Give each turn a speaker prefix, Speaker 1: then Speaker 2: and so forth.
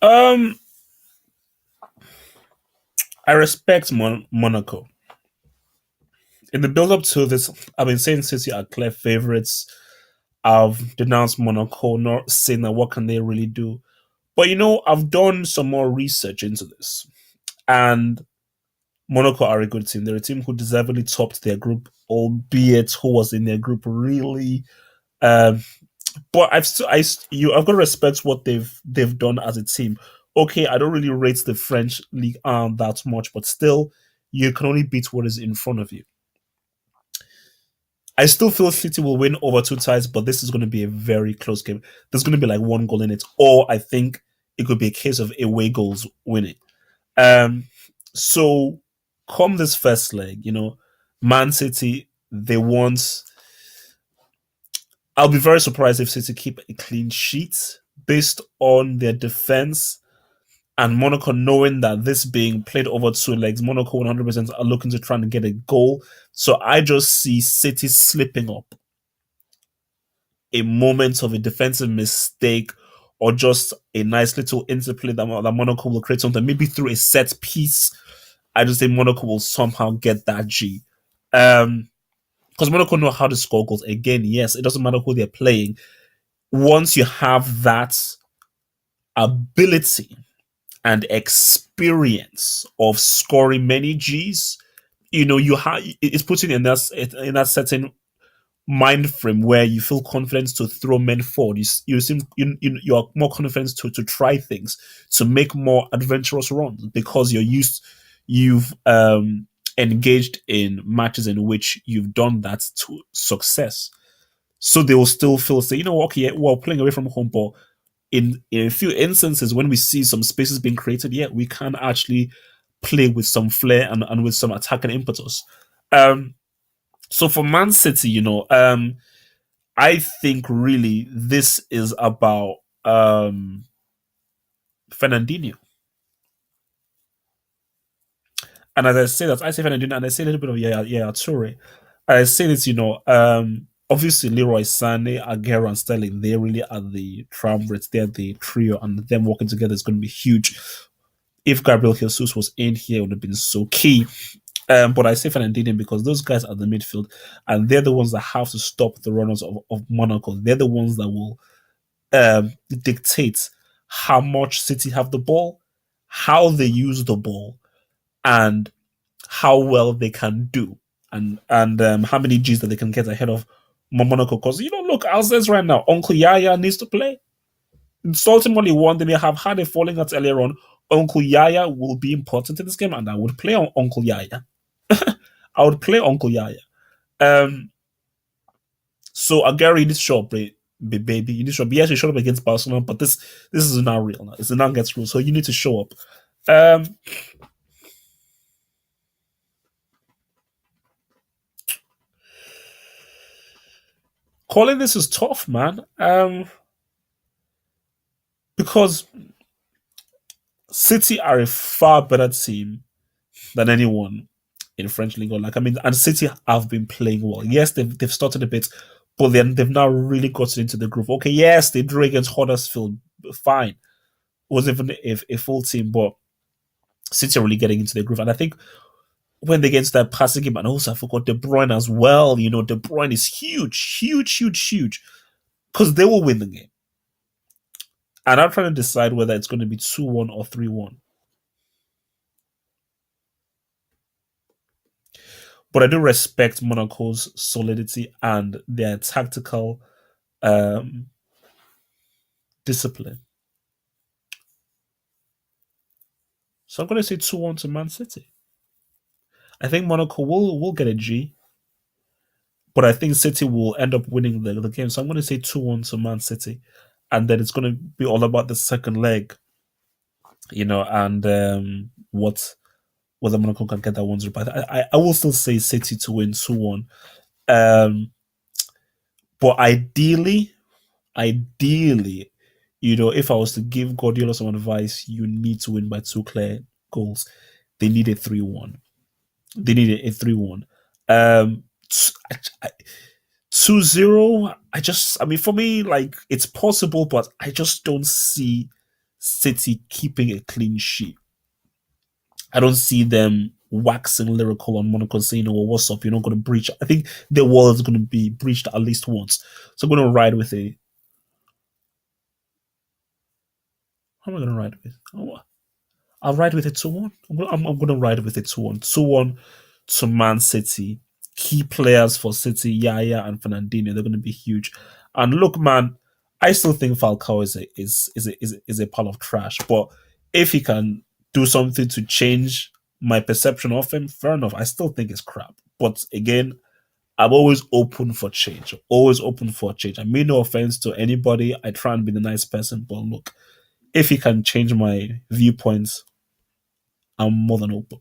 Speaker 1: Um, I respect Monaco. In the build up to this, I've been saying City are clear favorites. I've denounced Monaco, not saying that what can they really do. But I've done some more research into this, and Monaco are a good team. They're a team who deservedly topped their group, albeit who was in their group really. Um, but I've got to respect what they've done as a team. Okay, I don't really rate the French league that much, but still, you can only beat what is in front of you. I still feel City will win over two ties, but this is going to be a very close game. There's going to be like one goal in it, or I think it could be a case of away goals winning. Um, so come this first leg, Man City they want. I'll be very surprised if City keep a clean sheet based on their defense and Monaco knowing that this being played over two legs, Monaco 100% are looking to try and get a goal. So I just see City slipping up a moment of a defensive mistake or just a nice little interplay that Monaco will create something, maybe through a set piece. I just think Monaco will somehow get that G. Because Monaco know how to score goals. Again, yes, it doesn't matter who they're playing. Once you have that ability and experience of scoring many G's, you have it's putting in that certain mind frame where you feel confident to throw men forward. You're more confident to try things, to make more adventurous runs because you've engaged in matches in which you've done that to success. So they will still feel say, okay, yeah, we're playing away from home, but in a few instances when we see some spaces being created, yeah, we can actually play with some flair and with some attacking impetus. Um, so for Man City, I think really this is about Fernandinho. And as I say that, I say Fernandinho and I say a little bit of Toure. I say this, obviously Leroy Sané, Aguero, and Sterling, they really are the triumvirate, they're the trio, and them working together is going to be huge. If Gabriel Jesus was in here, it would have been so key. But I say Fernandinho because those guys are the midfield, and they're the ones that have to stop the runners of Monaco. They're the ones that will dictate how much City have the ball, how they use the ball, and how well they can do, and how many G's that they can get ahead of Monaco. Because look, I'll say this right now, Uncle Yaya needs to play. It's ultimately one they may have had a falling out earlier on. Uncle Yaya will be important in this game, and I would play on Uncle Yaya. I would play Uncle Yaya. Um, so Aguero, you need to show up, baby. You need to show up. Yes, you showed up against Barcelona, but this is not real now. It's not against real, so you need to show up. Um, Calling this is tough, man. Because City are a far better team than anyone in French league. Like I mean, and City have been playing well. Yes, they've started a bit, but then they've now really gotten into the groove. Okay, yes, they drew against Huddersfield, fine. It wasn't even a full team, but City are really getting into the groove. And I think when they get into that passing game, and also I forgot De Bruyne as well. De Bruyne is huge, huge, huge, huge, because they will win the game. And I'm trying to decide whether it's going to be 2-1 or 3-1. But I do respect Monaco's solidity and their tactical um, discipline. So I'm going to say 2-1 to Man City. I think Monaco will get a G, but I think City will end up winning the game. So I'm going to say 2-1 to Man City. And then it's going to be all about the second leg, and whether Monaco can get that 1-0. But I will still say City to win 2-1. Um, but ideally, if I was to give Guardiola some advice, you need to win by two clear goals. They need a 3-1. They need a 3-1. Um, 2-0, I mean, for me, like, it's possible, but I just don't see City keeping a clean sheet. I don't see them waxing lyrical on Monaco saying, "Oh, what's up? You're not going to breach." I think the wall is going to be breached at least once. So I'm going to ride with a. How am I going to ride with? Oh, I'll ride with a 2-1. I'm going to ride with a 2-1. 2-1 to Man City. Key players for City, Yaya and Fernandinho, they're going to be huge. And look, man, I still think Falcao is a pile of trash. But if he can do something to change my perception of him, fair enough. I still think it's crap. But again, I'm always open for change. Always open for change. I mean no offense to anybody. I try and be the nice person, but look, if he can change my viewpoints, I'm more than open.